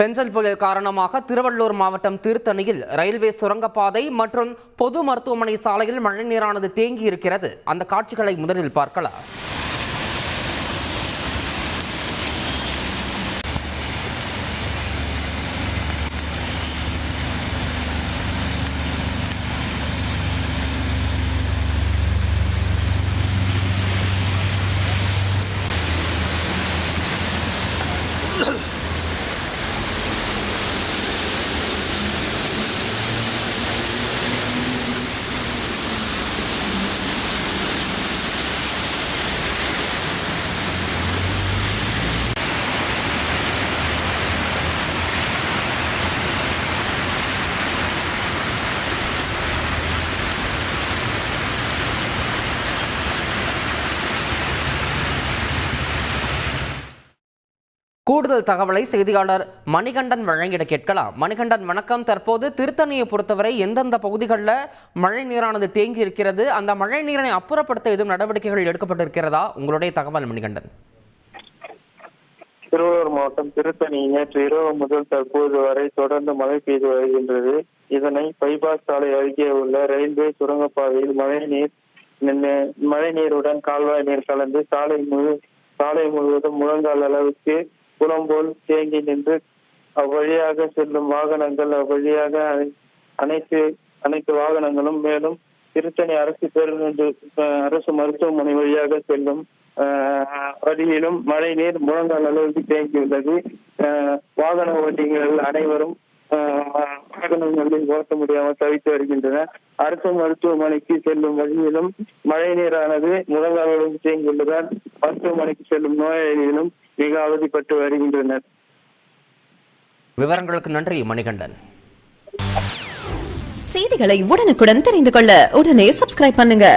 பெஞ்சல் புயல் காரணமாக திருவள்ளூர் மாவட்டம் திருத்தணியில் ரயில்வே சுரங்கப்பாதை மற்றும் பொது மருத்துவமனை சாலையில் மழைநீரானது தேங்கி இருக்கிறது. அந்த காட்சிகளை முதலில் பார்க்கலாம். கூடுதல் தகவலை செய்தியாளர் மணிகண்டன் வழங்கிட கேட்கலாம். மணிகண்டன், வணக்கம். தற்போது திருத்தணியை பொறுத்தவரை எந்தெந்த பகுதிகளில் மழை நீரானது தேங்கி இருக்கிறது? அந்த மழை நீரை அப்புறப்படுத்த எதுவும் நடவடிக்கைகள் எடுக்கப்பட்டிருக்கிறதா? உங்களுடைய தகவல் மணிகண்டன். திருவள்ளூர் மாவட்டம் திருத்தணி நேற்று இரவு முதல் தற்போது வரை தொடர்ந்து மழை பெய்து வருகின்றது. இதனை பைபாஸ் சாலை அருகே உள்ள ரயில்வே சுரங்கப்பாதையில் மழை நீருடன் கால்வாய் நீர் கலந்து சாலை முழுவதும் முழங்கால் அளவுக்கு குளம் போல் தேங்கி நின்று அவ்வழியாக செல்லும் வாகனங்கள் அவ்வழியாக அனைத்து வாகனங்களும் மேலும் திருத்தணி அரசு மருத்துவமனை வழியாக செல்லும் வழியிலும் மழை நீர் முழங்கால் அளவுக்கு தேங்கியுள்ளது. வாகன ஓட்டிகள் அனைவரும் வாகனங்களில் ஓட்ட முடியாமல் தவித்து வருகின்றன. அரசு மருத்துவமனைக்கு செல்லும் வழியிலும் மழை நீரானது முழங்கால் அளவுக்கு தேங்கியுள்ளதால் மருத்துவமனைக்கு செல்லும் நோயாளிகளும் மிக அவதிப்பட்டு வருகின்றனர். விவரங்களுக்கு நன்றி மணிகண்டன். செய்திகளை உடனுக்குடன் தெரிந்து கொள்ள உடனே சப்ஸ்கிரைப் பண்ணுங்க.